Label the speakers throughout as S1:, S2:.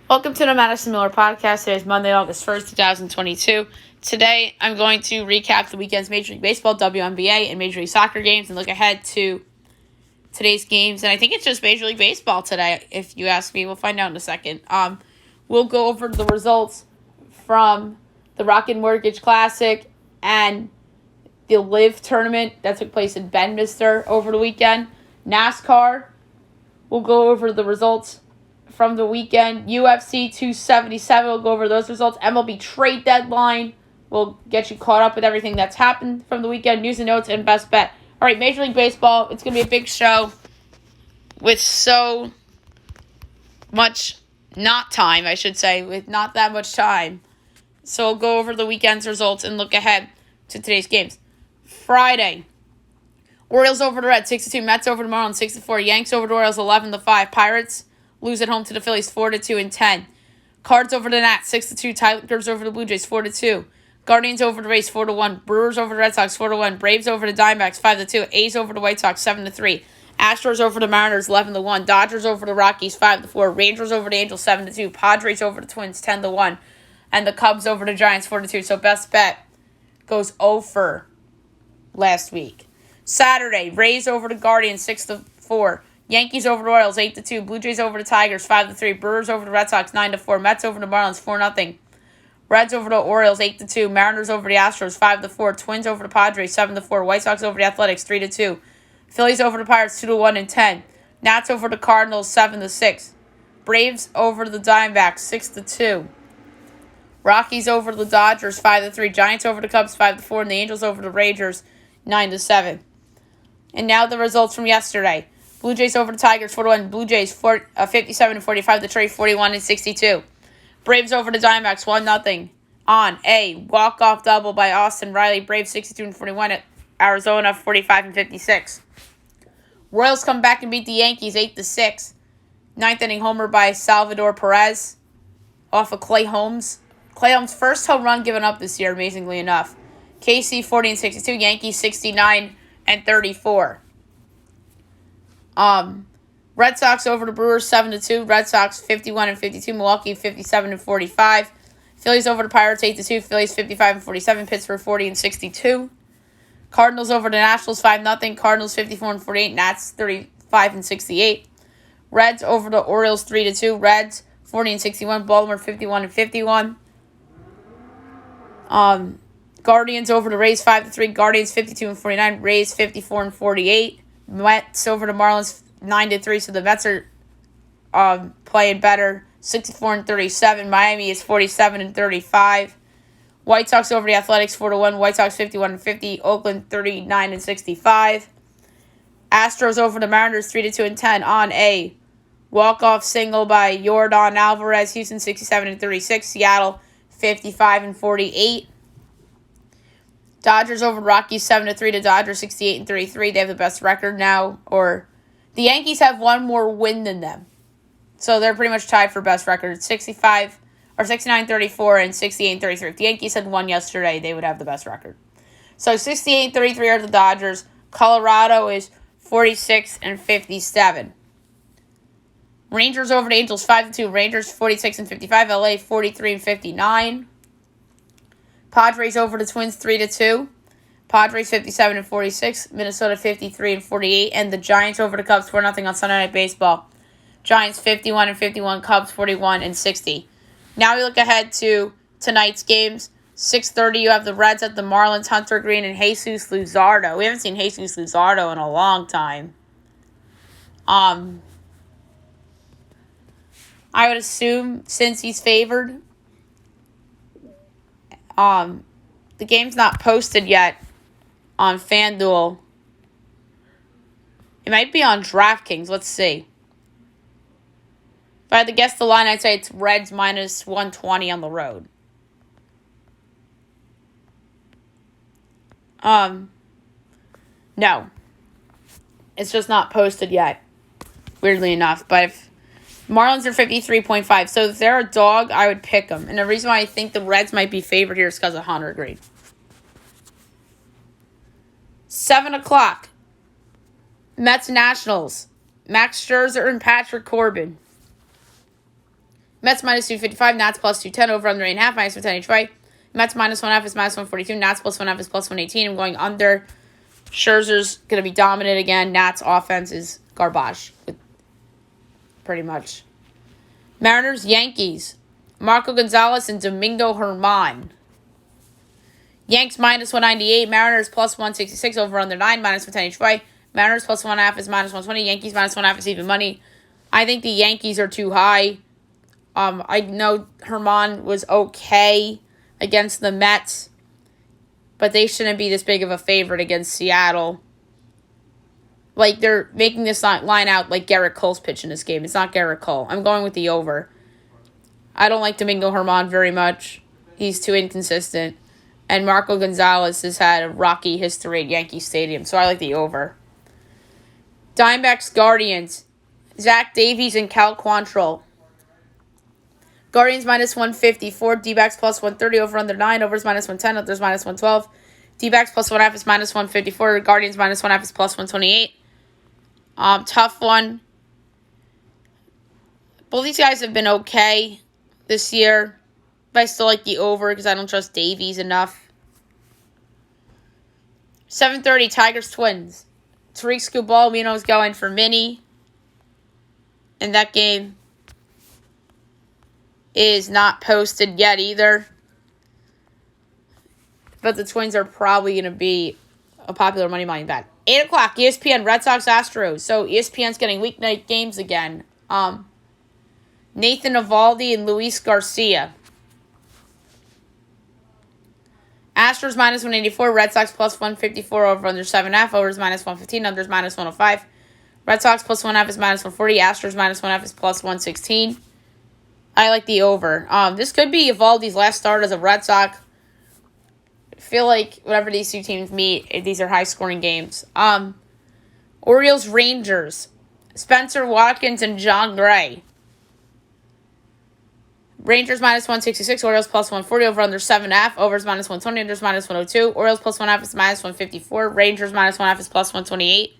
S1: Welcome to the Madison Miller Podcast. Today is Monday, August 1st, 2022. Today, I'm going to recap the weekend's Major League Baseball, WNBA, and Major League Soccer games and look ahead to today's games. And I think it's just Major League Baseball today, if you ask me. We'll find out in a second. We'll go over the results from the Rocket Mortgage Classic and the LIV tournament that took place in Bedminster over the weekend. NASCAR, we'll go over the results from the weekend. UFC 277, we'll go over those results. MLB trade deadline, we'll get you caught up with everything that's happened from the weekend. News and notes and best bet. All right, Major League Baseball, it's going to be a big show with so much not that much time. So we'll go over the weekend's results and look ahead to today's games. Friday, Orioles over the Reds 6-2, Mets over the Marlins 6-4, Yanks over the Orioles 11-5, Pirates lose at home to the Phillies 4-2 and 10. Cards over the Nats 6-2. Tigers over the Blue Jays 4-2. Guardians over the Rays 4-1. Brewers over the Red Sox 4-1. Braves over the Diamondbacks 5-2. A's over the White Sox 7-3. Astros over the Mariners 11-1. Dodgers over the Rockies 5-4. Rangers over the Angels 7-2. Padres over the Twins 10-1. And the Cubs over the Giants 4-2. So best bet goes over last week. Saturday, Rays over the Guardians 6-4. Yankees over the Royals 8-2. Blue Jays over the Tigers 5-3. Brewers over the Red Sox 9-4. Mets over the Marlins 4-0. Reds over the Orioles 8-2. Mariners over the Astros 5-4. Twins over the Padres 7-4. White Sox over the Athletics 3-2. Phillies over the Pirates 2-1 and 10. Nats over the Cardinals 7-6. Braves over the Diamondbacks 6-2. Rockies over the Dodgers 5-3. Giants over the Cubs 5-4. And the Angels over the Rangers 9-7. And now the results from yesterday. Blue Jays over the Tigers 4-1. Blue Jays 57-45. Detroit 41-62. Braves over the Diamondbacks 1-0 on a walk-off double by Austin Riley. Braves 62-41 at Arizona 45-56. Royals come back and beat the Yankees 8-6. Ninth inning homer by Salvador Perez off of Clay Holmes. Clay Holmes' first home run given up this year, amazingly enough. KC 40-62. Yankees 69-34. Red Sox over the Brewers 7-2. Red Sox 51-52. Milwaukee 57-45. Phillies over the Pirates 8-2. Phillies 55-47. Pittsburgh 40-62. Cardinals over the Nationals 5-0. Cardinals 54-48. Nats 35-68. Reds over the Orioles 3-2. Reds 40-61. Baltimore 51-51. Guardians over the Rays 5-3. Guardians 52-49. Rays 54-48. Mets over the Marlins 9-3, so the Mets are playing better. 64-37. Miami is 47-35. White Sox over the Athletics 4-1. White Sox 51-50. Oakland 39-65. Astros over the Mariners 3-2 and 10 on a walk-off single by Yordan Alvarez. Houston 67-36. Seattle 55-48. Dodgers over the Rockies 7-3 to Dodgers 68-33. They have the best record now. Or the Yankees have one more win than them. So they're pretty much tied for best record. It's 69-34 and 68-33. If the Yankees had won yesterday, they would have the best record. So 68-33 are the Dodgers. Colorado is 46-57. Rangers over the Angels 5-2. Rangers 46-55. LA 43-59. Padres over the Twins 3-2. Padres 57-46. Minnesota 53-48. And the Giants over the Cubs 4-0 on Sunday Night Baseball. Giants 51-51. Cubs 41-60. Now we look ahead to tonight's games. 6:30 you have the Reds at the Marlins. Hunter Green and Jesus Luzardo. We haven't seen Jesus Luzardo in a long time. I would assume since he's favored. The game's not posted yet on FanDuel. It might be on DraftKings. Let's see. If I had to guess the line, I'd say it's Reds minus 120 on the road. No. It's just not posted yet. Weirdly enough. But if Marlins are 53.5. So if they're a dog, I would pick them. And the reason why I think the Reds might be favored here is because of Hunter Green. 7 o'clock. Mets Nationals. Max Scherzer and Patrick Corbin. Mets minus 255, Nats plus 210, over under 8.5, minus 110 each way. Mets minus 1.5 is minus 142, Nats plus 1.5 is plus 118. I'm going under. Scherzer's going to be dominant again. Nats offense is garbage, pretty much. Mariners, Yankees. Marco Gonzalez and Domingo Germán. Yanks minus 198, Mariners plus 166, over under 9, minus 110 each way. Mariners plus 1.5 is minus 120, Yankees minus 1.5 is even money. I think the Yankees are too high. I know Germán was okay against the Mets, but they shouldn't be this big of a favorite against Seattle. Like, they're making this line out like Garrett Cole's pitch in this game. It's not Garrett Cole. I'm going with the over. I don't like Domingo Germán very much. He's too inconsistent. And Marco Gonzalez has had a rocky history at Yankee Stadium, so I like the over. Diamondbacks, Guardians. Zach Davies and Cal Quantrill. Guardians minus 154, D-backs plus 130, over under 9, overs minus 110, others minus 112. D-backs plus 1.5 is minus 154, Guardians minus 1.5 is plus 128. Tough one. Both these guys have been okay this year, but I still like the over because I don't trust Davies enough. 7:30, Tigers, Twins. Tariq Skubal, we know, is going for Minnie. And that game is not posted yet either. But the Twins are probably going to be a popular money line bet. 8 o'clock, ESPN, Red Sox, Astros. So ESPN's getting weeknight games again. Nathan Eovaldi and Luis Garcia. Astros minus 184, Red Sox plus 154, over under 7.5, overs minus 115, unders minus 105. Red Sox plus 1.5 is minus 140, Astros minus 1.5 is plus 116. I like the over. This could be Eovaldi's last start as a Red Sox. I feel like whenever these two teams meet, these are high-scoring games. Orioles, Rangers. Spencer Watkins and John Gray. Rangers minus 166, Orioles plus 140, over under 7.5, overs minus 120, unders minus 102. Orioles plus 1.5 is minus 154, Rangers minus 1.5 is plus 128.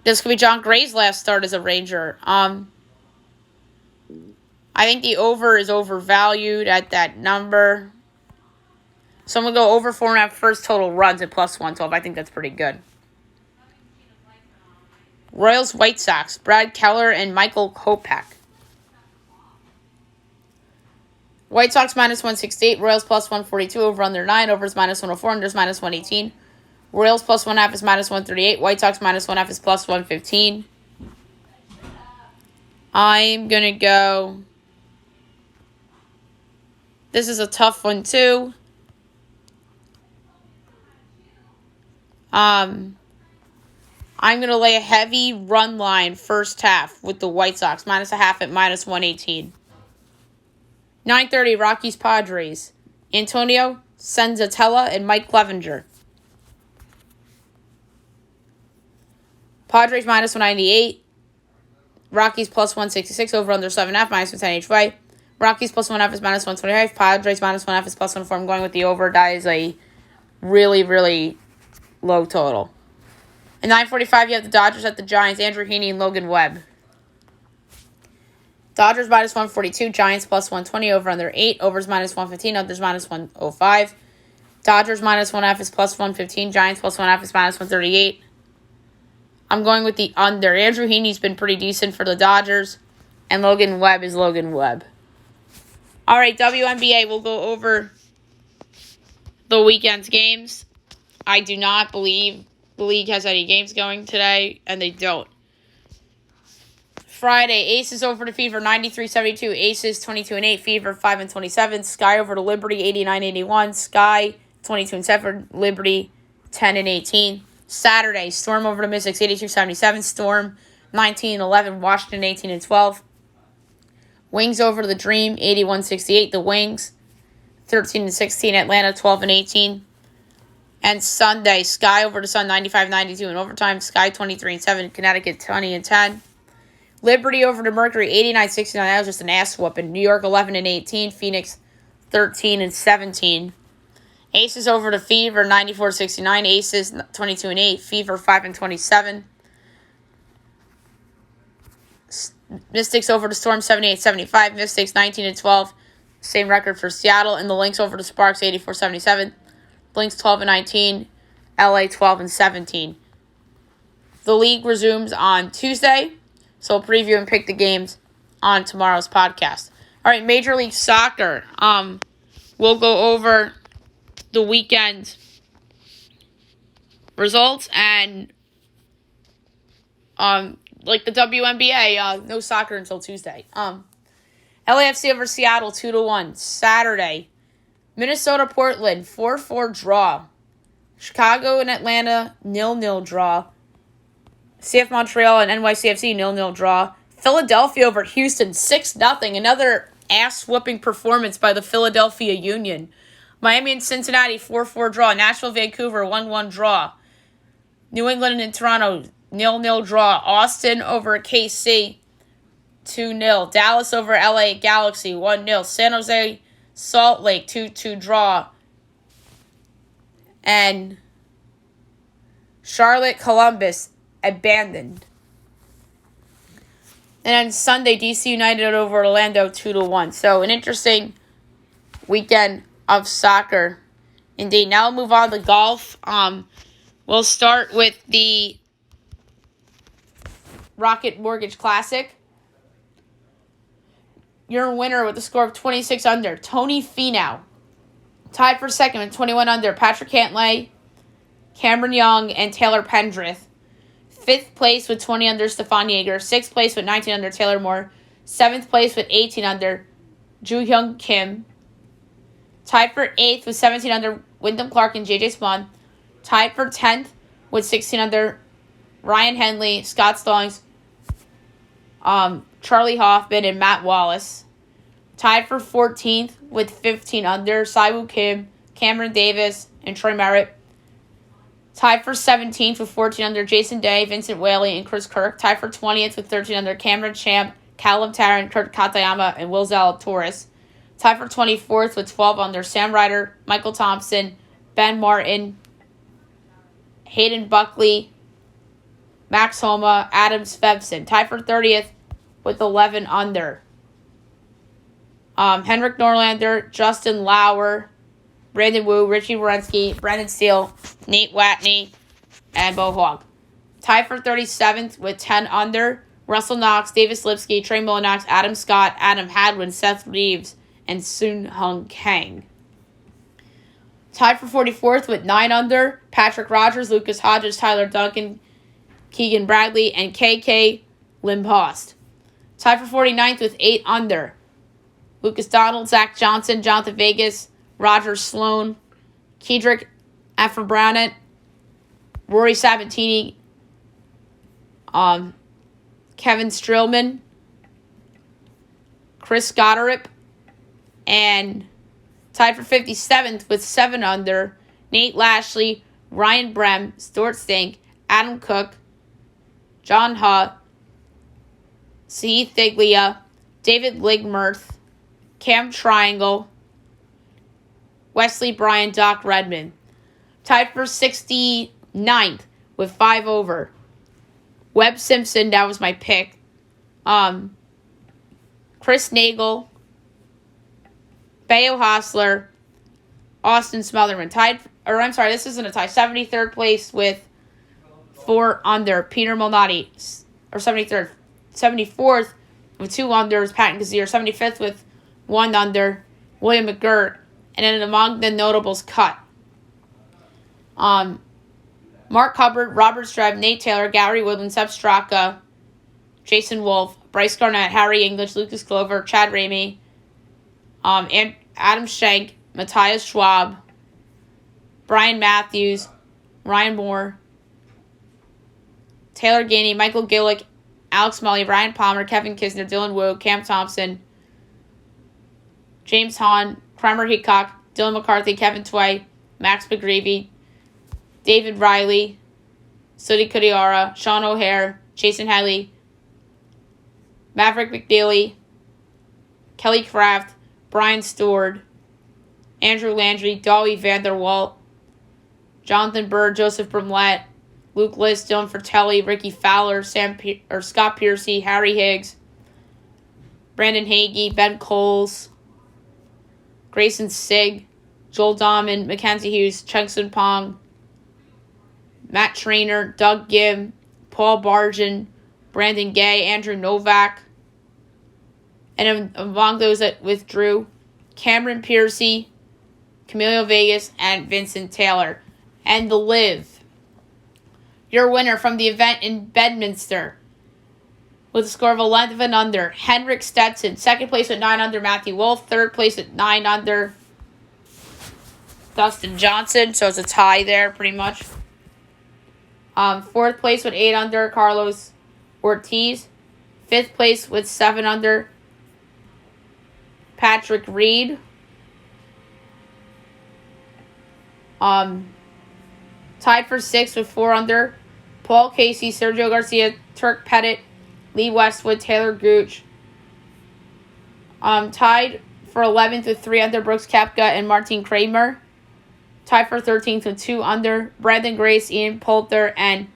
S1: This could be John Gray's last start as a Ranger. I think the over is overvalued at that number. So I'm going to go over 4.5 first total runs at plus 112. I think that's pretty good. Royals, White Sox. Brad Keller and Michael Kopech. White Sox minus 168. Royals plus 142. Over under 9. Overs minus 104. Unders minus 118. Royals plus 1.5 is minus 138. White Sox minus 1.5 is plus 115. I'm going to go... This is a tough one, too. I'm going to lay a heavy run line first half with the White Sox. Minus 0.5 at minus 118. 9:30, Rockies, Padres. Antonio Senzatella and Mike Clevenger. Padres minus 198. Rockies plus 166. Over under 7.5. Minus 110 each way. Rockies plus 1.5 is minus 125. Padres minus 1.5 is plus 104. I'm going with the over. That is a really, really low total. At 9:45, you have the Dodgers at the Giants. Andrew Heaney and Logan Webb. Dodgers minus 142. Giants plus 120. Over under 8. Overs minus 115. Unders minus 105. Dodgers minus 1.5 is plus 115. Giants plus 1.5 is minus 138. I'm going with the under. Andrew Heaney's been pretty decent for the Dodgers. And Logan Webb is Logan Webb. All right, WNBA, we'll go over the weekend's games. I do not believe the league has any games going today, and they don't. Friday, Aces over to Fever, 93-72. Aces, 22-8. Fever, 5-27. Sky over to Liberty, 89-81. Sky, 22-7. Liberty, 10-18. Saturday, Storm over to Mystics, 82-77. Storm, 19-11. Washington, 18-12. Wings over to the Dream, 81-68. The Wings, 13-16. Atlanta, 12-18. And Sunday, Sky over to Sun, 95-92. In overtime, Sky, 23-7. Connecticut, 20-10. Liberty over to Mercury, 89-69. That was just an ass whooping. New York, 11-18. Phoenix, 13-17. Aces over to Fever, 94-69. Aces, 22-8. Fever, 5-27. Mystics over the Storm 78-75. Mystics 19-12. Same record for Seattle. And the Lynx over the Sparks 84-77. Lynx 12-19. LA 12-17. The league resumes on Tuesday, so we'll preview and pick the games on tomorrow's podcast. All right, Major League Soccer. We'll go over the weekend results and like the WNBA. No soccer until Tuesday. LAFC over Seattle 2-1 Saturday. Minnesota Portland 4-4 draw. Chicago and Atlanta 0-0 draw. CF Montreal and NYCFC 0-0 draw. Philadelphia over Houston 6-0. Another ass-whooping performance by the Philadelphia Union. Miami and Cincinnati 4-4 draw. Nashville, Vancouver 1-1 draw. New England and Toronto 0-0 draw. Austin over KC 2-0. Dallas over LA Galaxy 1-0. San Jose, Salt Lake 2-2 draw. And Charlotte, Columbus abandoned. And then Sunday, DC United over Orlando 2-1. So an interesting weekend of soccer. Indeed. Now we'll move on to golf. We'll start with the Rocket Mortgage Classic. Your winner with a score of 26 under, Tony Finau. Tied for second with 21 under, Patrick Cantlay, Cameron Young, and Taylor Pendrith. Fifth place with 20 under, Stefan Jaeger. Sixth place with 19 under, Taylor Moore. Seventh place with 18 under, Joo Hyung Kim. Tied for eighth with 17 under, Wyndham Clark and J.J. Spawn. Tied for 10th with 16 under, Ryan Henley, Scott Stallings, Charlie Hoffman, and Matt Wallace. Tied for 14th with 15 under, Siwoo Kim, Cameron Davis, and Troy Merritt. Tied for 17th with 14 under, Jason Day, Vincent Whaley, and Chris Kirk. Tied for 20th with 13 under, Cameron Champ, Callum Tarrant, Kurt Katayama, and Will Zalatoris. Tied for 24th with 12 under, Sam Ryder, Michael Thompson, Ben Martin, Hayden Buckley, Max Homa, Adam Svensson. Tied for 30th with 11 under. Henrik Norlander, Justin Lauer, Brandon Wu, Richie Wierenski, Brendan Steele, Nate Watney, and Bo Hogg. Tied for 37th with 10 under, Russell Knox, Davis Lipsky, Trey Mullinax, Adam Scott, Adam Hadwin, Seth Reeves, and Soon Hung Kang. Tied for 44th with 9 under, Patrick Rogers, Lucas Hodges, Tyler Duncan, Keegan Bradley, and KK Limpost. Tied for 49th with 8 under, Lucas Donald, Zach Johnson, Jonathan Vegas, Roger Sloan, Kedrick Afrobranett, Rory Sabatini, Kevin Strillman, Chris Gotterup, and tied for 57th with 7 under, Nate Lashley, Ryan Brem, Stuart Stink, Adam Cook, John Hutt, C. Thiglia, David Ligmerth, Cam Triangle, Wesley Bryan, Doc Redman. Tied for 69th with 5 over, Webb Simpson, that was my pick. Chris Nagel, Bayo Hostler, Austin Smotherman. This isn't a tie. 73rd place with 4 under, Peter Malnati. Or 73rd. 74th with 2 unders, Patton Kazir. 75th with 1 under, William McGirt. And then among the notables cut, Mark Hubbard, Robert Streb, Nate Taylor, Gary Woodland, Seb Straka, Jason Wolf, Bryce Garnett, Harry English, Lucas Glover, Chad Ramey, and Adam Schenk, Matthias Schwab, Brian Matthews, Ryan Moore, Taylor Gainey, Michael Gillick, Alex Mully, Ryan Palmer, Kevin Kisner, Dylan Wu, Cam Thompson, James Hahn, Kramer Hickok, Dylan McCarthy, Kevin Tway, Max McGreevy, David Riley, Sudi Kudiara, Sean O'Hare, Jason Hadley, Maverick McNeely, Kelly Kraft, Brian Stewart, Andrew Landry, Dolly Vanderwalt, Jonathan Bird, Joseph Brumlett, Luke List, Dylan Fratelli, Ricky Fowler, Scott Piercy, Harry Higgs, Brandon Hagee, Ben Coles, Grayson Sig, Joel Dahman, Mackenzie Hughes, Chungsun Pong, Matt Trainer, Doug Gibb, Paul Barjan, Brandon Gay, Andrew Novak. And among those that withdrew, Cameron Piercy, Camilo Vegas, and Vincent Taylor. And the Live. Your winner from the event in Bedminster with a score of 11 under, Henrik Stetson. Second place with 9 under, Matthew Wolf. Third place with 9 under, Dustin Johnson. So it's a tie there, pretty much. Fourth place with 8 under, Carlos Ortiz. Fifth place with 7 under, Patrick Reed. Tied for 6th with 4 under, Paul Casey, Sergio Garcia, Turk Pettit, Lee Westwood, Taylor Gooch. Tied for 11th with 3 under, Brooks Koepka and Martin Kramer. Tied for 13th with 2 under, Brandon Grace, Ian Poulter, and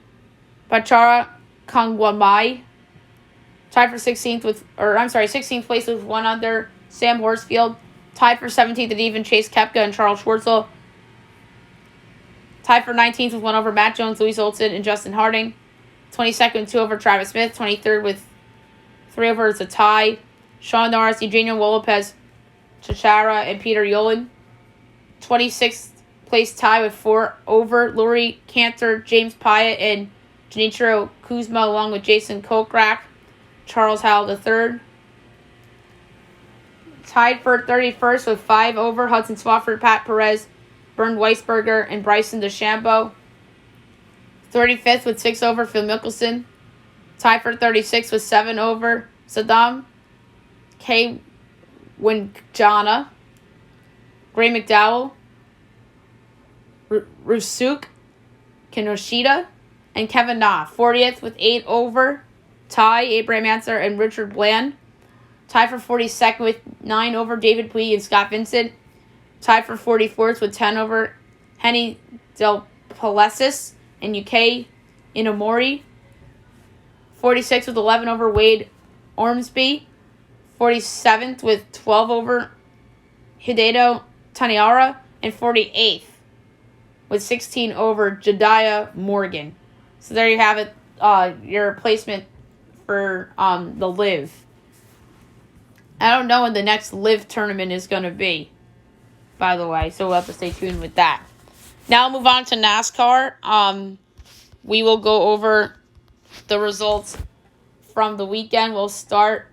S1: Bachara Kangwamai. Tied for 16th place with 1 under, Sam Horsfield. Tied for 17th at even, Chase Koepka and Charles Schwartzel. Tied for 19th with 1 over, Matt Jones, Louis Olson, and Justin Harding. 22nd, 2 over, Travis Smith. 23rd with 3 over, it's a tie. Sean Norris, Eugenio Lopez, Chachara, and Peter Yolen. 26th place tie with 4 over, Laurie Cantor, James Pyatt, and Junichiro Kuzma, along with Jason Kokrak, Charles Howell III. Tied for 31st with 5 over, Hudson Swafford, Pat Perez, Bernd Weisberger, and Bryson DeChambeau. 35th with 6 over, Phil Mickelson. Tied for 36th with 7 over, Saddam K. Winjana, Gray McDowell, Rusuke Kinoshita, and Kevin Na. 40th with 8 over, Ty, Abraham Answer, and Richard Bland. Tied for 42nd with 9 over, David Puig and Scott Vincent. Tied for 44th with 10 over, Henny Del Palesis and UK Inamori. 46th with 11 over, Wade Ormsby. 47th with 12 over, Hideo Taniara. And 48th with 16 over, Jediah Morgan. So there you have it, your placement for the Live. I don't know when the next Live tournament is going to be, by the way, so we'll have to stay tuned with that. Now I'll move on to NASCAR. We will go over the results from the weekend. We'll start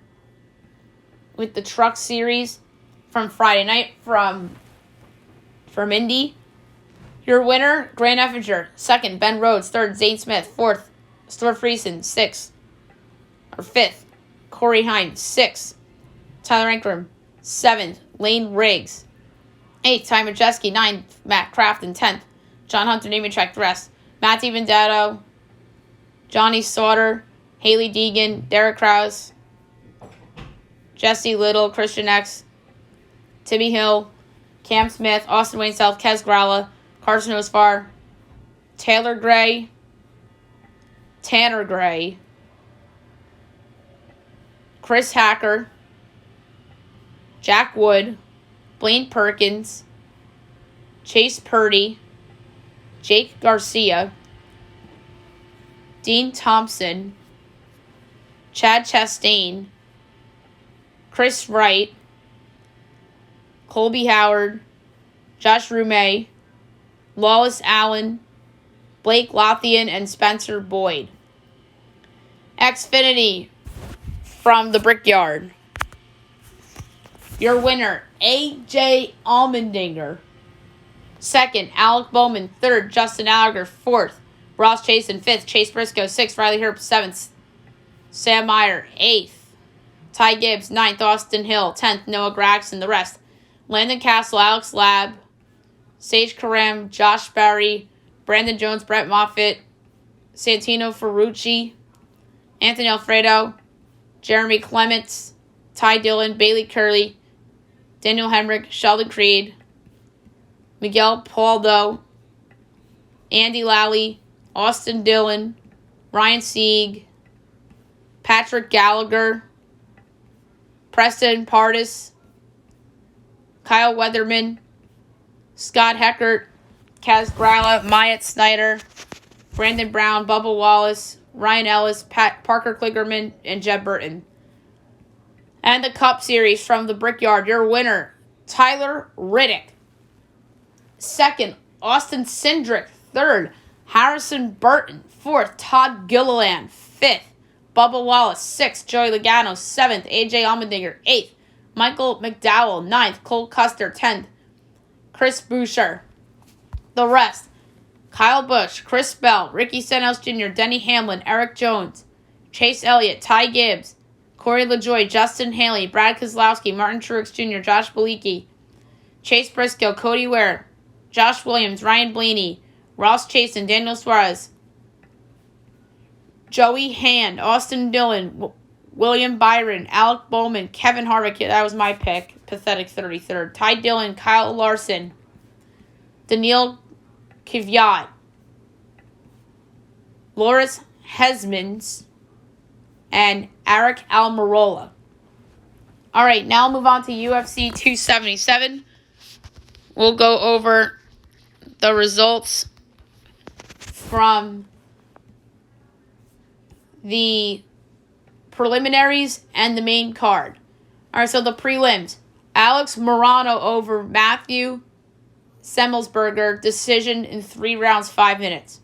S1: with the Truck Series from Friday night from Indy. Your winner, Grant Effinger. Second, Ben Rhodes. Third, Zane Smith. Fourth, Stuart Friesen. Fifth, Corey Hines. Sixth, Tyler Ankrum. Seventh, Lane Riggs. 8th, Ty Majeski. 9th, Matt Kraft. And 10th, John Hunter Nemechek. The rest, Matt DiBenedetto, Johnny Sauter, Haley Deegan, Derek Krause, Jesse Little, Christian X, Timmy Hill, Cam Smith, Austin Wayne South, Kez Gralla, Carson Osvar, Tanner Gray, Chris Hacker, Jack Wood, Blaine Perkins, Chase Purdy, Jake Garcia, Dean Thompson, Chad Chastain, Chris Wright, Colby Howard, Josh Rume, Lawless Allen, Blake Lothian, and Spencer Boyd. Xfinity from the Brickyard. Your winner, A.J. Allmendinger. Second, Alec Bowman. Third, Justin Allgaier. Fourth, Ross Chasen. Fifth, Chase Briscoe. Sixth, Riley Herb. Seventh, Sam Meyer. Eighth, Ty Gibbs. Ninth, Austin Hill. 10th, Noah Gragson. The rest, Landon Castle, Alex Labb, Sage Karam, Josh Barry, Brandon Jones, Brett Moffitt, Santino Ferrucci, Anthony Alfredo, Jeremy Clements, Ty Dillon, Bailey Curley, Daniel Hemrick, Sheldon Creed, Miguel Paldo, Andy Lally, Austin Dillon, Ryan Sieg, Patrick Gallagher, Preston Pardis, Kyle Weatherman, Scott Heckert, Kaz Grala, Myatt Snyder, Brandon Brown, Bubba Wallace, Ryan Ellis, Parker Kligerman, and Jeb Burton. And the Cup Series from the Brickyard, your winner, Tyler Riddick. Second, Austin Cindric. Third, Harrison Burton. Fourth, Todd Gilliland. Fifth, Bubba Wallace. Sixth, Joey Logano. Seventh, AJ Allmendinger. Eighth, Michael McDowell. Ninth, Cole Custer. 10th, Chris Boucher. The rest, Kyle Busch, Chris Bell, Ricky Stenhouse Jr., Denny Hamlin, Eric Jones, Chase Elliott, Ty Gibbs, Corey LaJoie, Justin Haley, Brad Keselowski, Martin Truex Jr., Josh Bilicki, Chase Briscoe, Cody Ware, Josh Williams, Ryan Blaney, Ross Chastain, Daniel Suarez, Joey Hand, Austin Dillon, William Byron, Alec Bowman, Kevin Harvick, that was my pick, pathetic 33rd, Ty Dillon, Kyle Larson, Daniil Kvyat, Loris Hesmans, and Eric Almirola. All right, now I'll move on to UFC 277. We'll go over the results from the preliminaries and the main card. All right, so the prelims. Alex Morano over Matthew Semmelsberger, decision in 3 rounds, 5 minutes.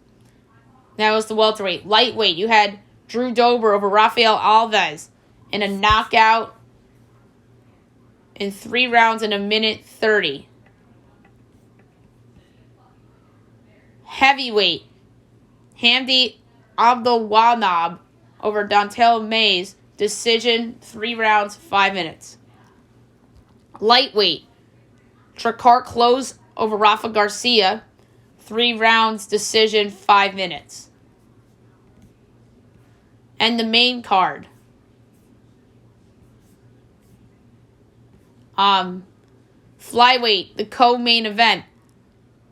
S1: That was the welterweight. Lightweight, you had Drew Dober over Rafael Alves in a knockout in 3 rounds in 1:30. Heavyweight, Hamdi Abdelwanab over Dontel Mays, decision 3 rounds, 5 minutes. Lightweight, Trakar Close over Rafa Garcia, 3 rounds, decision, 5 minutes. And the main card. Flyweight, the co-main event.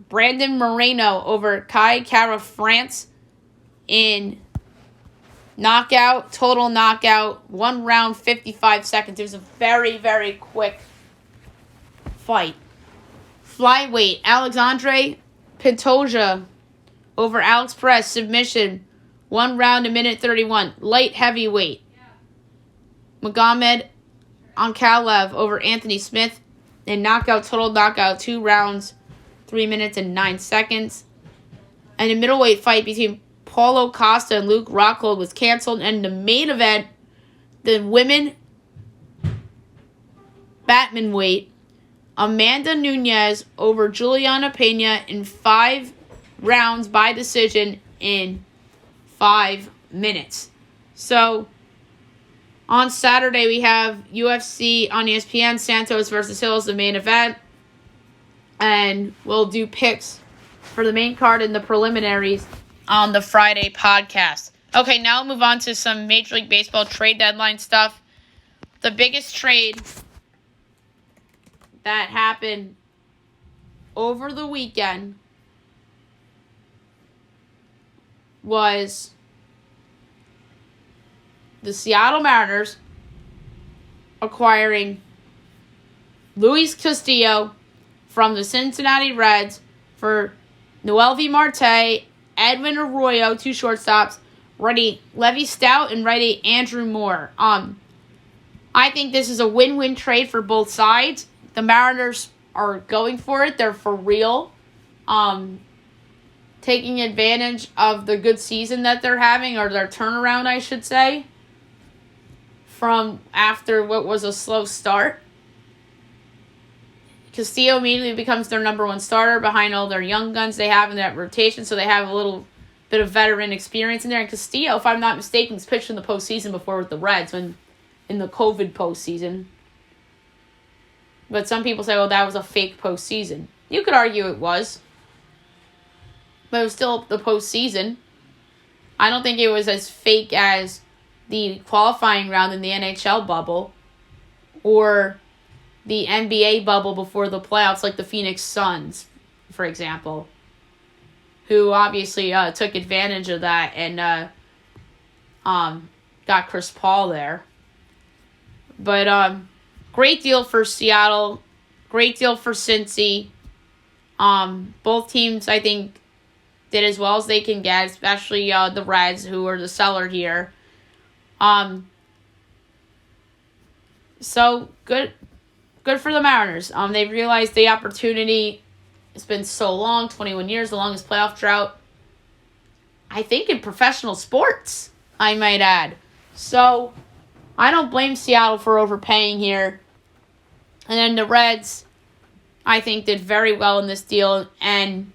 S1: Brandon Moreno over Kai Kara France in knockout, total knockout, 1 round, 55 seconds. It was a very, very quick fight. Flyweight, Alexandre Pantoja over Alex Perez, submission, 1 round, 1:31. Light heavyweight, Magomed Ankalaev over Anthony Smith in knockout, total knockout, 2 rounds, 3 minutes and 9 seconds. And a middleweight fight between Paulo Costa and Luke Rockhold was canceled. And the main event, the women Batmanweight, Amanda Nunes over Juliana Pena in 5 rounds by decision in 5 minutes. So, on Saturday we have UFC on ESPN, Santos versus Hills, the main event. And we'll do picks for the main card and the preliminaries on the Friday podcast. Okay, now we'll move on to some Major League Baseball trade deadline stuff. The biggest trade that happened over the weekend was the Seattle Mariners acquiring Luis Castillo from the Cincinnati Reds for Noelvi Marte, Edwin Arroyo, 2 shortstops, righty Levi Stout, and righty Andrew Moore. I think this is a win-win trade for both sides. The Mariners are going for it. They're for real. Taking advantage of the good season that they're having, or their turnaround, I should say, from after what was a slow start. Castillo immediately becomes their number 1 starter behind all their young guns they have in that rotation, so they have a little bit of veteran experience in there. And Castillo, if I'm not mistaken, has pitched in the postseason before with the Reds when in the COVID postseason. But some people say, well, that was a fake postseason. You could argue it was. But it was still the postseason. I don't think it was as fake as the qualifying round in the NHL bubble or the NBA bubble before the playoffs, like the Phoenix Suns, for example, who obviously took advantage of that and got Chris Paul there. But great deal for Seattle. Great deal for Cincy. Both teams, I think, did as well as they can get, especially the Reds, who are the seller here. So good for the Mariners. They've realized the opportunity. It's been so long, 21 years, the longest playoff drought, I think, in professional sports, I might add. So I don't blame Seattle for overpaying here. And then the Reds, I think, did very well in this deal, and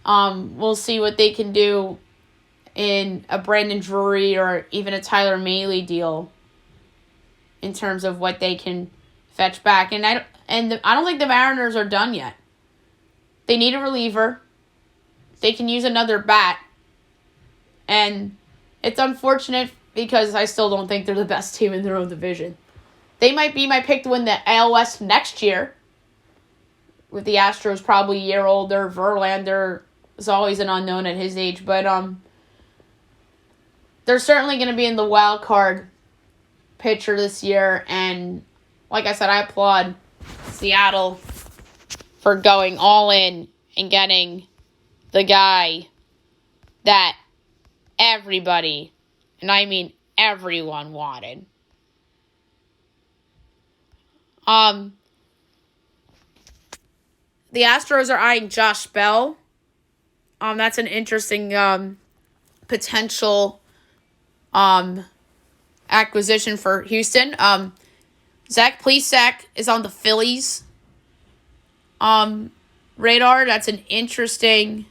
S1: we'll see what they can do in a Brandon Drury or even a Tyler Mahle deal in terms of what they can fetch back. And I don't think the Mariners are done yet. They need a reliever. They can use another bat. And it's unfortunate because I still don't think they're the best team in their own division. They might be my pick to win the AL West next year, with the Astros probably a year older. Verlander is always an unknown at his age. But they're certainly going to be in the wild card picture this year. And like I said, I applaud Seattle for going all in and getting the guy that everybody, and I mean everyone, wanted. The Astros are eyeing Josh Bell. That's an interesting potential acquisition for Houston. Zach Plesac is on the Phillies radar. That's an interesting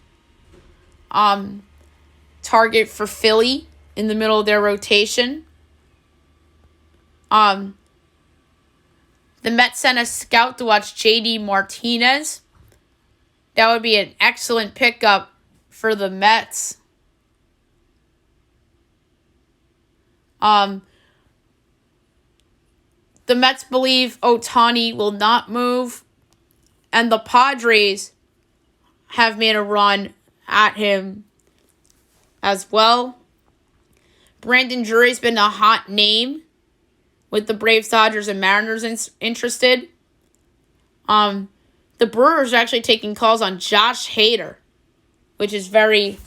S1: target for Philly in the middle of their rotation. The Mets sent a scout to watch J.D. Martinez. That would be an excellent pickup for the Mets. The Mets believe Ohtani will not move, and the Padres have made a run at him as well. Brandon Drury's been a hot name with the Braves, Dodgers, and Mariners interested. The Brewers are actually taking calls on Josh Hader, which is very,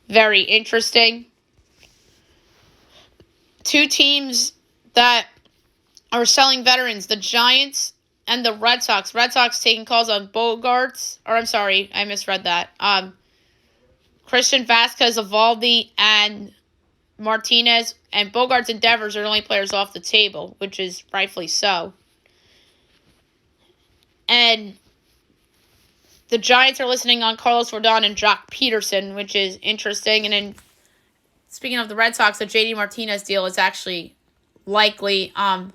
S1: very interesting. Two teams that are selling veterans, the Giants and the Red Sox. Red Sox taking calls on Bogarts, or I'm sorry, I misread that. Christian Vasquez, Evaldi, and Martinez, and Bogarts and Devers are the only players off the table, which is rightfully so. And the Giants are listening on Carlos Rodon and Jock Peterson, which is interesting. And then, speaking of the Red Sox, the J.D. Martinez deal is actually likely. A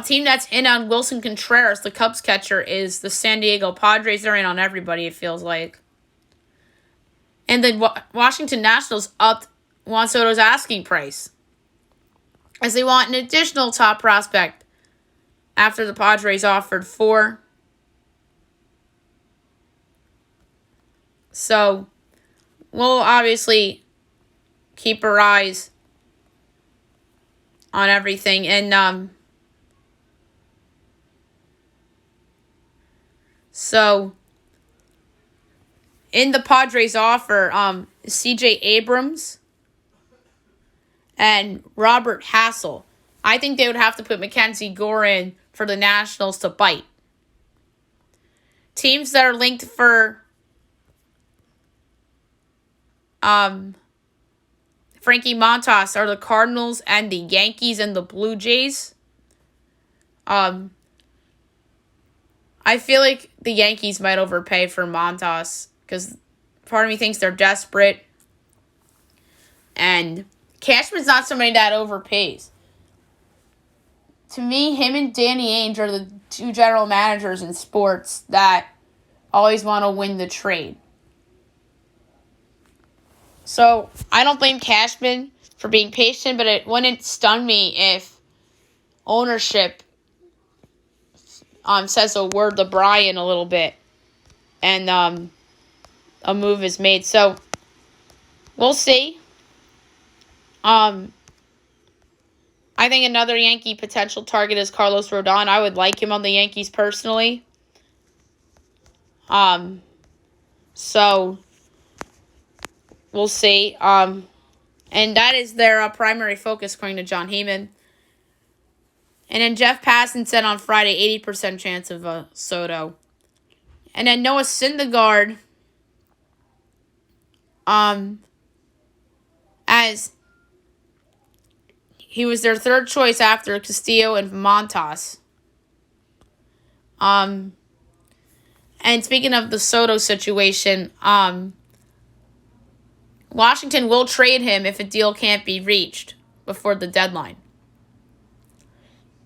S1: team that's in on Wilson Contreras, the Cubs catcher, is the San Diego Padres. They're in on everybody, it feels like. And then Washington Nationals upped Juan Soto's asking price, as they want an additional top prospect after the Padres offered 4. So we'll obviously keep our eyes on everything. And so in the Padres offer, C.J. Abrams and Robert Hassel. I think they would have to put Mackenzie Gore in for the Nationals to bite. Teams that are linked for Frankie Montas are the Cardinals and the Yankees and the Blue Jays. I feel like the Yankees might overpay for Montas because part of me thinks they're desperate. And Cashman's not somebody that overpays. To me, him and Danny Ainge are the two general managers in sports that always want to win the trade. So I don't blame Cashman for being patient, but it wouldn't stun me if ownership says a word to Brian a little bit and a move is made. So we'll see. I think another Yankee potential target is Carlos Rodon. I would like him on the Yankees personally. So we'll see. And that is their primary focus, according to John Heyman. And then Jeff Passan said on Friday, 80% chance of Soto. And then Noah Syndergaard, as he was their third choice after Castillo and Montas. And speaking of the Soto situation, Washington will trade him if a deal can't be reached before the deadline.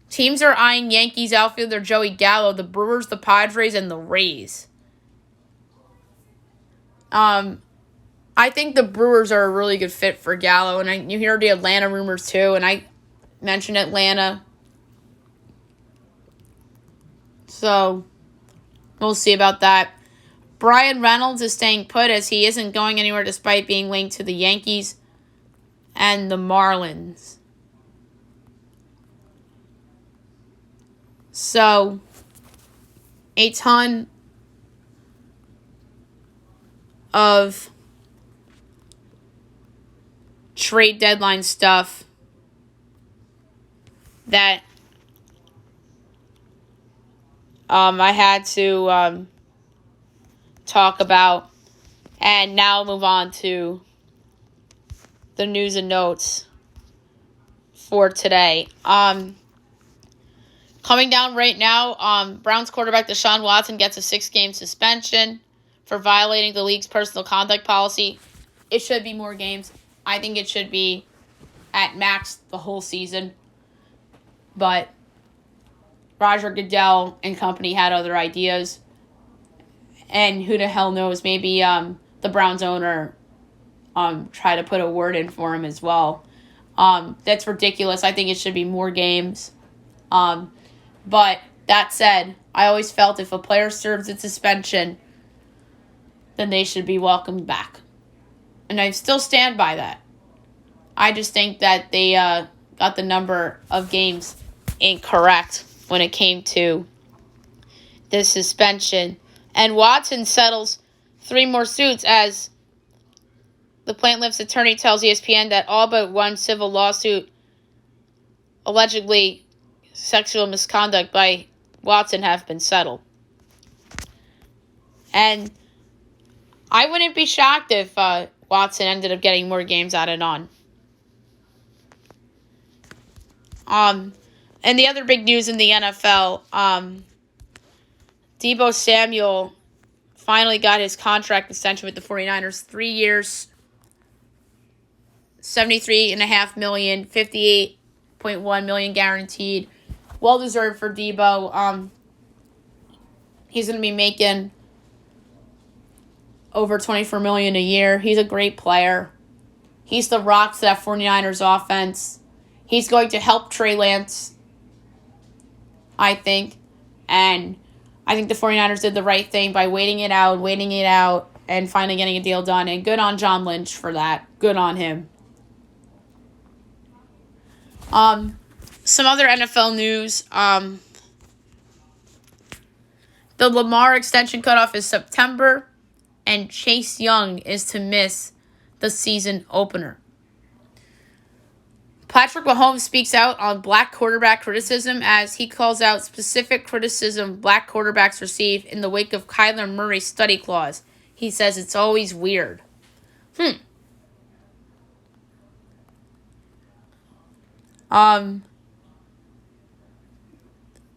S1: Teams are eyeing Yankees outfielder Joey Gallo, the Brewers, the Padres, and the Rays. I think the Brewers are a really good fit for Gallo, and you hear the Atlanta rumors too, and I mentioned Atlanta. So, we'll see about that. Brian Reynolds is staying put as he isn't going anywhere despite being linked to the Yankees and the Marlins. So, a ton of trade deadline stuff that I had to talk about. And now move on to the news and notes for today. Coming down right now, Browns quarterback Deshaun Watson gets a 6-game suspension for violating the league's personal conduct policy. It should be more games. I think it should be at max the whole season. But Roger Goodell and company had other ideas. And who the hell knows, maybe the Browns owner try to put a word in for him as well. That's ridiculous. I think it should be more games. But that said, I always felt if a player serves its suspension, then they should be welcomed back. And I still stand by that. I just think that they got the number of games incorrect when it came to the suspension. And Watson settles 3 more suits as the plaintiff's attorney tells ESPN that all but one civil lawsuit allegedly sexual misconduct by Watson have been settled. And I wouldn't be shocked if Watson ended up getting more games added on. And the other big news in the NFL, Deebo Samuel finally got his contract extension with the 49ers. 3 years, $73.5 million, $58.1 million guaranteed. Well deserved for Deebo. He's going to be making over $24 million a year. He's a great player. He's the rock to that 49ers offense. He's going to help Trey Lance, I think. And I think the 49ers did the right thing by waiting it out, and finally getting a deal done. And good on John Lynch for that. Good on him. Some other NFL news. The Lamar extension cutoff is September, and Chase Young is to miss the season opener. Patrick Mahomes speaks out on black quarterback criticism as he calls out specific criticism black quarterbacks receive in the wake of Kyler Murray's study clause. He says it's always weird. But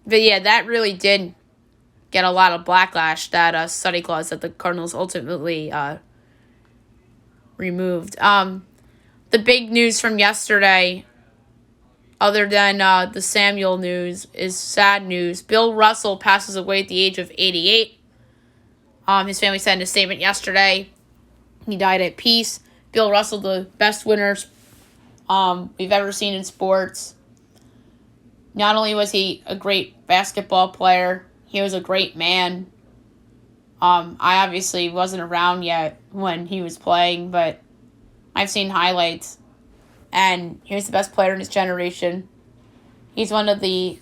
S1: yeah, that really did get a lot of backlash, that study clause that the Cardinals ultimately removed. The big news from yesterday, other than the Samuel news, is sad news. Bill Russell passes away at the age of 88. His family sent a statement yesterday. He died at peace. Bill Russell, the best winners we've ever seen in sports. Not only was he a great basketball player, he was a great man. I obviously wasn't around yet when he was playing, but I've seen highlights. And he was the best player in his generation. He's one of the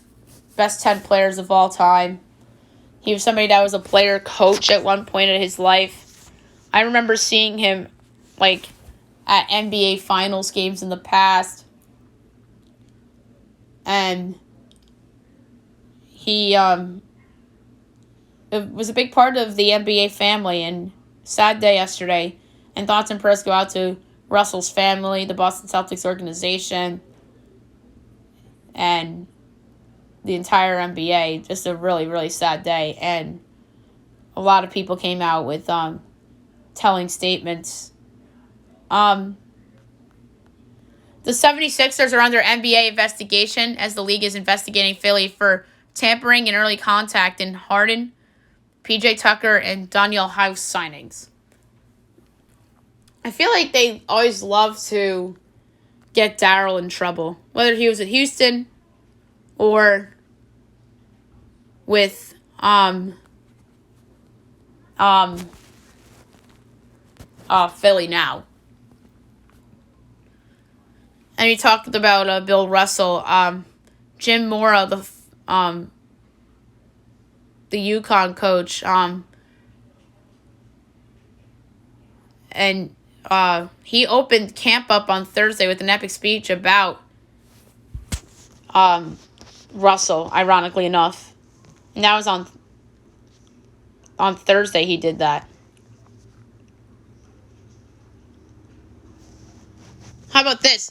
S1: best 10 players of all time. He was somebody that was a player coach at one point in his life. I remember seeing him at NBA Finals games in the past. And he it was a big part of the NBA family. And sad day yesterday. And thoughts and prayers go out to Russell's family, the Boston Celtics organization, and the entire NBA. Just a really, really sad day. And a lot of people came out with telling statements. The 76ers are under NBA investigation as the league is investigating Philly for tampering and early contact in Harden, PJ Tucker, and Daniel House signings. I feel like they always love to get Daryl in trouble, whether he was at Houston or with Philly now. And we talked about Bill Russell, Jim Mora, the UConn coach, and he opened camp up on Thursday with an epic speech about Russell, ironically enough. And that was on Thursday he did that. How about this?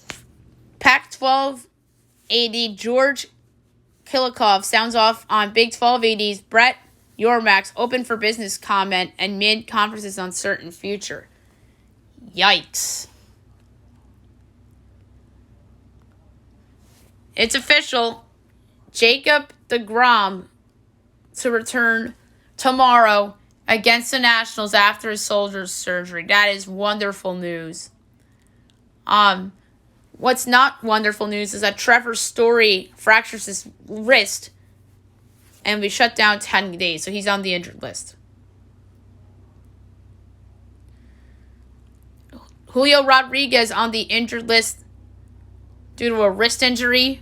S1: Pac-12 AD George Kilikov sounds off on Big 12 AD's Brett Yormark's open for business comment and mid-conference's uncertain future. Yikes. It's official. Jacob deGrom to return tomorrow against the Nationals after his shoulder surgery. That is wonderful news. What's not wonderful news is that Trevor Story fractures his wrist and will be shut down 10 days, so he's on the injured list. Julio Rodriguez on the injured list due to a wrist injury.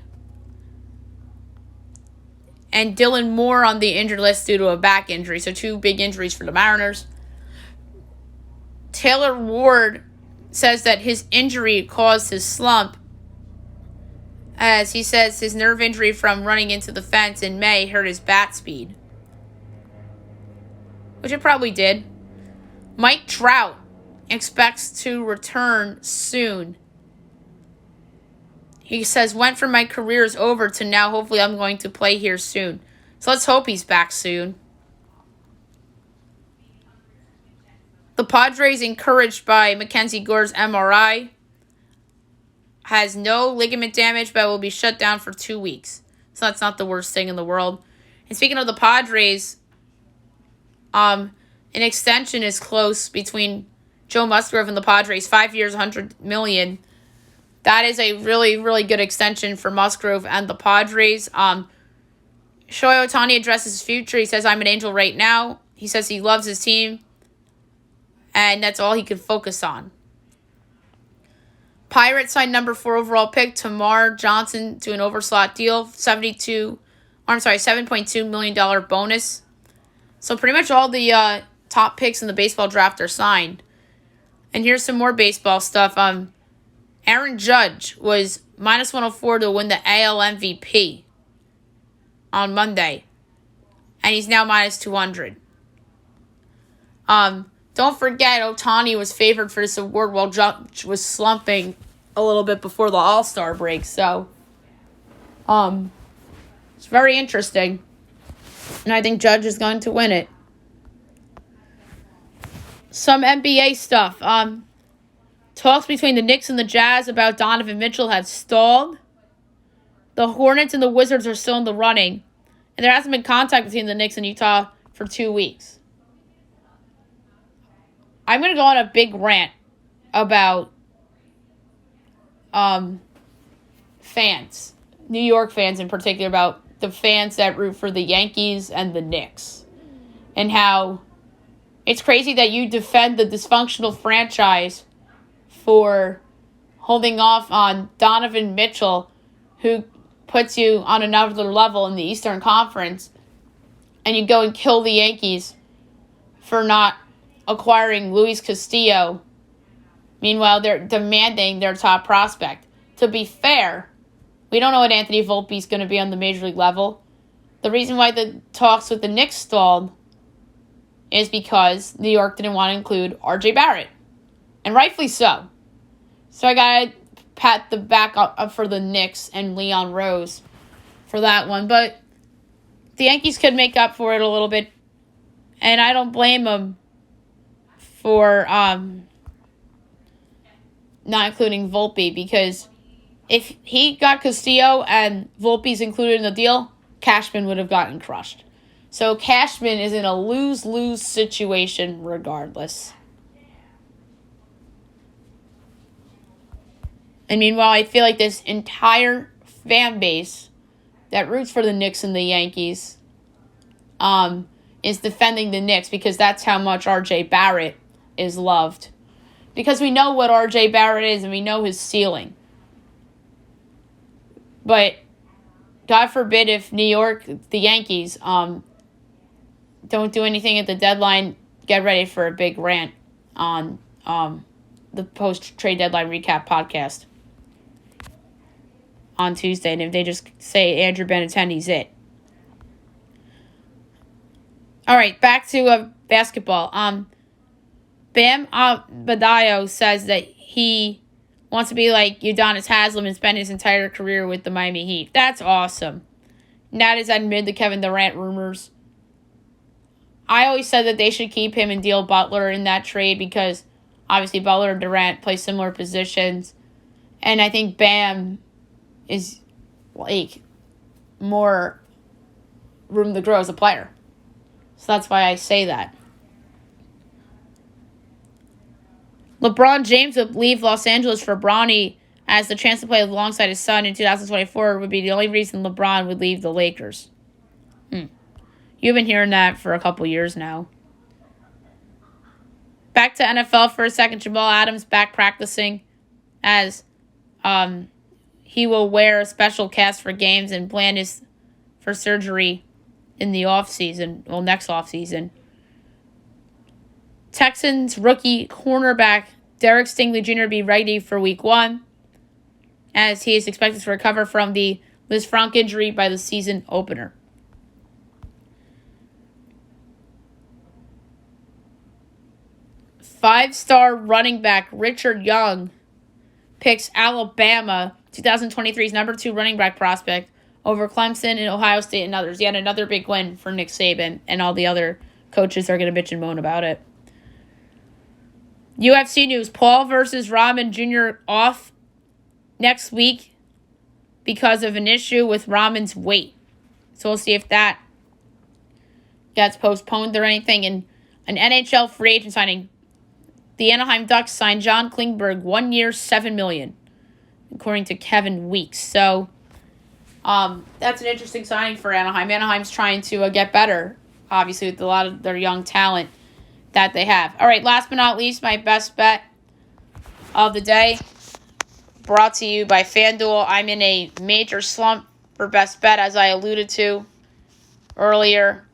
S1: And Dylan Moore on the injured list due to a back injury. So 2 big injuries for the Mariners. Taylor Ward says that his injury caused his slump. As he says his nerve injury from running into the fence in May hurt his bat speed. Which it probably did. Mike Trout expects to return soon. He says, went from my career is over to now hopefully I'm going to play here soon. So let's hope he's back soon. The Padres, encouraged by Mackenzie Gore's MRI, has no ligament damage but will be shut down for 2 weeks. So that's not the worst thing in the world. And speaking of the Padres, an extension is close between Joe Musgrove and the Padres. 5 years, $100 million. That is a really, really good extension for Musgrove and the Padres. Shohei Ohtani addresses his future. He says, I'm an angel right now. He says he loves his team. And that's all he can focus on. Pirates signed number 4 overall pick Tamar Johnson to an overslot deal. $7.2 million bonus. So pretty much all the top picks in the baseball draft are signed. And here's some more baseball stuff. Aaron Judge was minus 104 to win the AL MVP on Monday. And he's now minus 200. Don't forget, Ohtani was favored for this award while Judge was slumping a little bit before the All-Star break. So, it's very interesting. And I think Judge is going to win it. Some NBA stuff. Talks between the Knicks and the Jazz about Donovan Mitchell have stalled. The Hornets and the Wizards are still in the running. And there hasn't been contact between the Knicks and Utah for 2 weeks. I'm going to go on a big rant about fans. New York fans in particular, about the fans that root for the Yankees and the Knicks. And how it's crazy that you defend the dysfunctional franchise for holding off on Donovan Mitchell, who puts you on another level in the Eastern Conference, and you go and kill the Yankees for not acquiring Luis Castillo. Meanwhile, they're demanding their top prospect. To be fair, we don't know what Anthony Volpe is going to be on the major league level. The reason why the talks with the Knicks stalled is because New York didn't want to include R.J. Barrett. And rightfully so. So I got to pat the back up for the Knicks and Leon Rose for that one. But the Yankees could make up for it a little bit. And I don't blame them for not including Volpe, because if he got Castillo and Volpe's included in the deal, Cashman would have gotten crushed. So Cashman is in a lose-lose situation regardless. And meanwhile, I feel like this entire fan base that roots for the Knicks and the Yankees is defending the Knicks, because that's how much R.J. Barrett is loved. Because we know what R.J. Barrett is and we know his ceiling. But God forbid if New York, the Yankees, don't do anything at the deadline, get ready for a big rant on the post-trade deadline recap podcast on Tuesday. And if they just say Andrew Benintendi's it. All right, back to basketball. Bam Adebayo says that he wants to be like Udonis Haslem and spend his entire career with the Miami Heat. That's awesome. And that is amid the Kevin Durant rumors. I always said that they should keep him and deal Butler in that trade, because obviously Butler and Durant play similar positions. And I think Bam is like more room to grow as a player. So that's why I say that. LeBron James would leave Los Angeles for Bronny, as the chance to play alongside his son in 2024 would be the only reason LeBron would leave the Lakers. You've been hearing that for a couple years now. Back to NFL for a second. Jamal Adams back practicing, as he will wear a special cast for games and plan is for surgery in the offseason, next offseason. Texans rookie cornerback Derek Stingley Jr. be ready for Week 1, as he is expected to recover from the Liz Frank injury by the season opener. Five-star running back Richard Young picks Alabama, 2023's number 2 running back prospect, over Clemson and Ohio State and others. Yet another big win for Nick Saban, and all the other coaches are going to bitch and moan about it. UFC news, Paul versus Rahman Jr. off next week because of an issue with Rahman's weight. So we'll see if that gets postponed or anything. And an NHL free agent signing. The Anaheim Ducks signed John Klingberg, 1 year, $7 million, according to Kevin Weeks. So that's an interesting signing for Anaheim. Anaheim's trying to get better, obviously, with a lot of their young talent that they have. All right, last but not least, my best bet of the day, brought to you by FanDuel. I'm in a major slump for best bet, as I alluded to earlier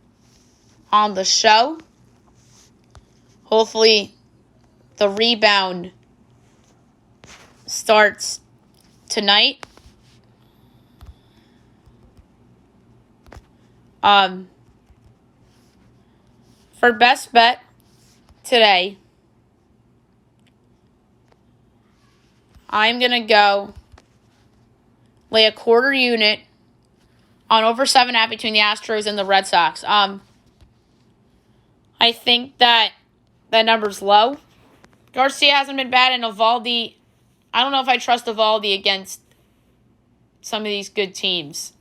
S1: on the show. Hopefully the rebound starts tonight. For best bet today, I'm going to go lay a quarter unit on over 7.5 between the Astros and the Red Sox. I think that number's low. Garcia hasn't been bad, and Eovaldi, I don't know if I trust Eovaldi against some of these good teams.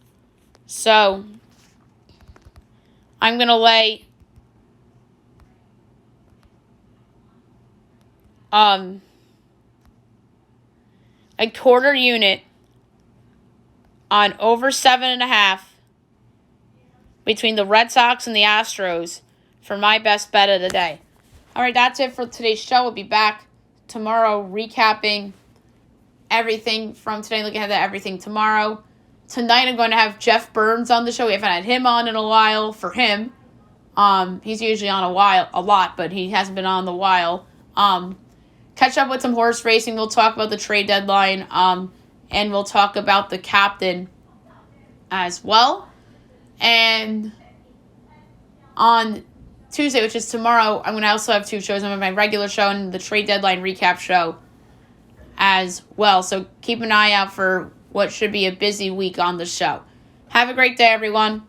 S1: So I'm going to lay a quarter unit on over 7.5 between the Red Sox and the Astros for my best bet of the day. All right, that's it for today's show. We'll be back tomorrow recapping everything from today, looking ahead at everything tomorrow. Tonight I'm going to have Jeff Burns on the show. We haven't had him on in a while for him. He's usually on a lot, but he hasn't been on in a while. Catch up with some horse racing. We'll talk about the trade deadline. And we'll talk about the captain as well. And on Tuesday, which is tomorrow, I'm going to also have 2 shows. I'm going to have my regular show and the trade deadline recap show as well. So keep an eye out for what should be a busy week on the show. Have a great day, everyone.